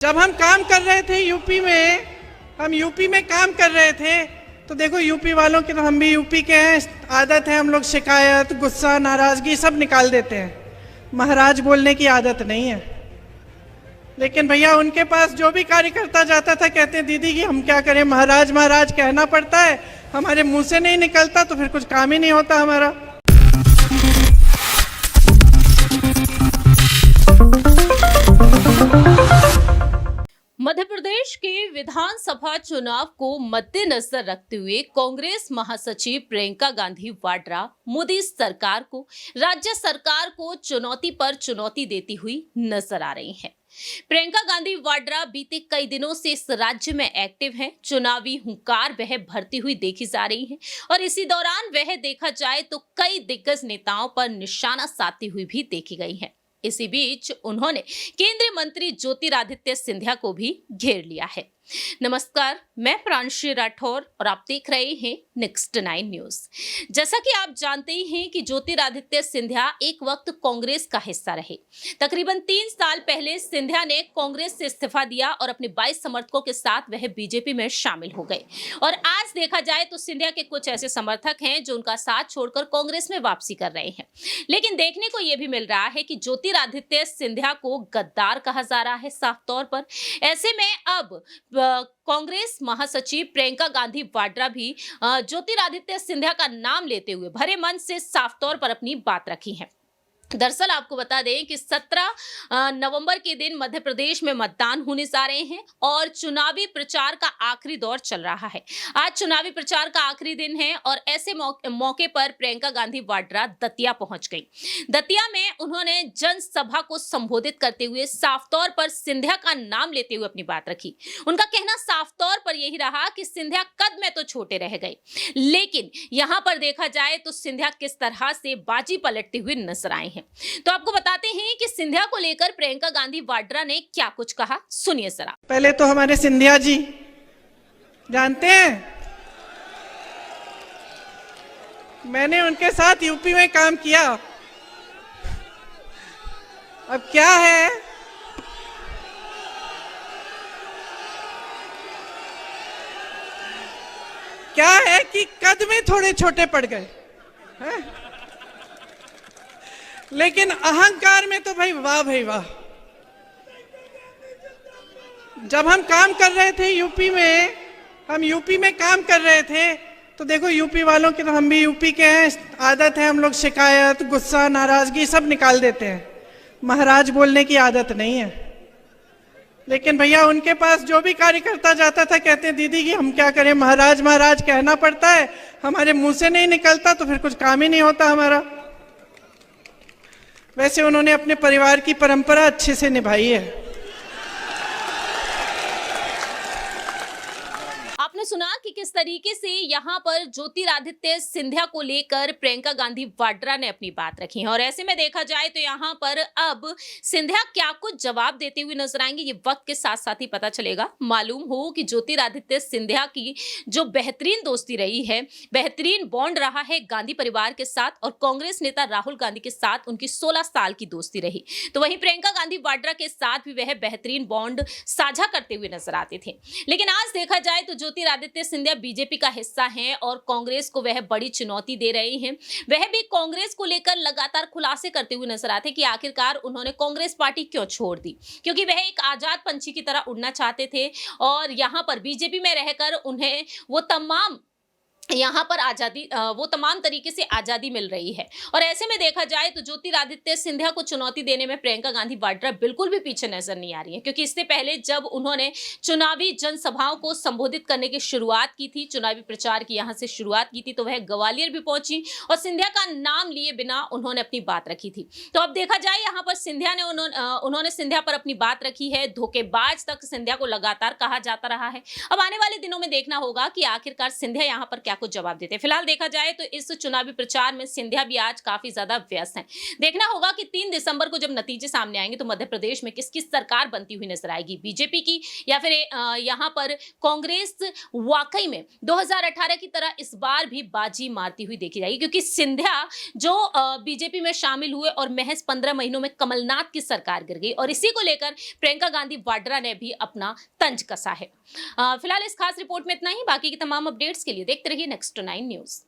जब हम काम कर रहे थे हम यूपी में काम कर रहे थे तो देखो यूपी वालों की, तो हम भी यूपी के हैं, आदत है हम लोग शिकायत, गुस्सा, नाराजगी सब निकाल देते हैं। महाराज बोलने की आदत नहीं है। लेकिन भैया उनके पास जो भी कार्यकर्ता जाता था कहते हैं दीदी कि हम क्या करें, महाराज महाराज कहना पड़ता है, हमारे मुंह से नहीं निकलता तो फिर कुछ काम ही नहीं होता हमारा। मध्य प्रदेश के विधानसभा चुनाव को मद्देनजर रखते हुए कांग्रेस महासचिव प्रियंका गांधी वाड्रा मोदी सरकार को, राज्य सरकार को चुनौती पर चुनौती देती हुई नजर आ रही हैं। प्रियंका गांधी वाड्रा बीते कई दिनों से इस राज्य में एक्टिव हैं। चुनावी हुंकार वह भरती हुई देखी जा रही है और इसी दौरान वह देखा जाए तो कई दिग्गज नेताओं पर निशाना साधती हुई भी देखी गई है। इसी बीच उन्होंने केंद्रीय मंत्री ज्योतिरादित्य सिंधिया को भी घेर लिया है। नमस्कार, मैं प्रांशी राठौर और आप देख रहे हैं नेक्स्ट 9 न्यूज। जैसा कि आप जानते ही हैं कि ज्योतिरादित्य सिंधिया एक वक्त कांग्रेस का हिस्सा रहे। तकरीबन 3 साल पहले सिंधिया ने कांग्रेस से इस्तीफा दिया और अपने 22 समर्थकों के साथ वह बीजेपी में शामिल हो गए। और आज देखा जाए तो सिंधिया के कुछ ऐसे समर्थक हैं जो उनका साथ छोड़कर कांग्रेस में वापसी कर रहे हैं। लेकिन देखने को यह भी मिल रहा है कि ज्योतिरादित्य सिंधिया को गद्दार कहा जा रहा है साफ तौर पर। ऐसे में अब कांग्रेस महासचिव प्रियंका गांधी वाड्रा भी ज्योतिरादित्य सिंधिया का नाम लेते हुए भरे मन से साफ तौर पर अपनी बात रखी है। दरअसल आपको बता दें कि 17 नवंबर के दिन मध्य प्रदेश में मतदान होने जा रहे हैं और चुनावी प्रचार का आखिरी दौर चल रहा है। आज चुनावी प्रचार का आखिरी दिन है और ऐसे मौके पर प्रियंका गांधी वाड्रा दतिया पहुंच गई। दतिया में उन्होंने जनसभा को संबोधित करते हुए साफ तौर पर सिंधिया का नाम लेते हुए अपनी बात रखी। उनका कहना साफ तौर पर यही रहा कि सिंधिया कद में तो छोटे रह गए, लेकिन यहां पर देखा जाए तो सिंधिया किस तरह से बाजी पलटते हुए नजर आए हैं। तो आपको बताते हैं कि सिंधिया को लेकर प्रियंका गांधी वाड्रा ने क्या कुछ कहा, सुनिए जरा। पहले तो हमारे सिंधिया जी जानते हैं, मैंने उनके साथ यूपी में काम किया। अब क्या है कि कद में थोड़े छोटे पड़ गए हैं? लेकिन अहंकार में तो भाई वाह भाई वाह। जब हम काम कर रहे थे हम यूपी में काम कर रहे थे तो देखो यूपी वालों की, तो हम भी यूपी के हैं, आदत है हम लोग शिकायत, गुस्सा, नाराजगी सब निकाल देते हैं। महाराज बोलने की आदत नहीं है। लेकिन भैया उनके पास जो भी कार्यकर्ता जाता था कहते हैं दीदी कि हम क्या करें, महाराज महाराज कहना पड़ता है, हमारे मुंह से नहीं निकलता तो फिर कुछ काम ही नहीं होता हमारा। वैसे उन्होंने अपने परिवार की परंपरा अच्छे से निभाई है। आपने सुना कि किस तरीके से यहाँ पर ज्योतिरादित्य सिंधिया को लेकर प्रियंका गांधी वाड्रा ने अपनी बात रखी है और ऐसे में देखा जाए तो यहाँ पर अब सिंधिया क्या कुछ जवाब देते हुए नजर आएंगे, ये वक्त के साथ साथ ही पता चलेगा। मालूम हो कि ज्योतिरादित्य सिंधिया की जो बेहतरीन दोस्ती रही है, बेहतरीन बॉन्ड रहा है गांधी परिवार के साथ और कांग्रेस नेता राहुल गांधी के साथ उनकी 16 साल की दोस्ती रही। तो वहीं प्रियंका गांधी वाड्रा के साथ भी वह बेहतरीन बॉन्ड साझा करते हुए नजर आते थे। लेकिन आज देखा जाए तो ज्योतिरादित्य सिंधिया बीजेपी का हिस्सा हैं और कांग्रेस को वह बड़ी चुनौती दे रहे हैं। वह भी कांग्रेस को लेकर लगातार खुलासे करते हुए नजर आते कि आखिरकार उन्होंने कांग्रेस पार्टी क्यों छोड़ दी, क्योंकि वह एक आजाद पंछी की तरह उड़ना चाहते थे और यहां पर बीजेपी में रहकर उन्हें वो तमाम तरीके से आजादी मिल रही है। और ऐसे में देखा जाए तो ज्योतिरादित्य सिंधिया को चुनौती देने में प्रियंका गांधी वाड्रा बिल्कुल भी पीछे नजर नहीं आ रही है, क्योंकि इससे पहले जब उन्होंने चुनावी जनसभाओं को संबोधित करने की शुरुआत की थी, चुनावी प्रचार की यहां से शुरुआत की थी, तो वह ग्वालियर भी पहुंची और सिंधिया का नाम लिए बिना उन्होंने अपनी बात रखी थी। तो अब देखा जाए यहाँ पर सिंधिया ने उन्होंने सिंधिया पर अपनी बात रखी है। धोखेबाज तक सिंधिया को लगातार कहा जाता रहा है। अब आने वाले दिनों में देखना होगा कि आखिरकार सिंधिया यहाँ पर क्या को जवाब देते हैं। फिलहाल देखा जाए तो इस चुनावी प्रचार में सिंधिया भी आज काफी ज्यादा व्यस्त हैं। देखना होगा कि 3 दिसंबर को जब नतीजे सामने आएंगे तो मध्य प्रदेश में किसकी सरकार बनती हुई नजर आएगी, बीजेपी की या फिर यहाँ पर कांग्रेस वाकई में 2018 की तरह इस बार भी बाजी मारती हुई देखी जाएगी, क्योंकि सिंधिया जो बीजेपी में शामिल हुए और महज 15 महीनों में कमलनाथ की सरकार गिर गई और इसी को लेकर प्रियंका गांधी वाड्रा ने भी अपना तंज कसा है। फिलहाल इस खास रिपोर्ट में इतना ही। बाकी की तमाम अपडेट्स के लिए देखते रहिए नेक्स्ट 9 न्यूज।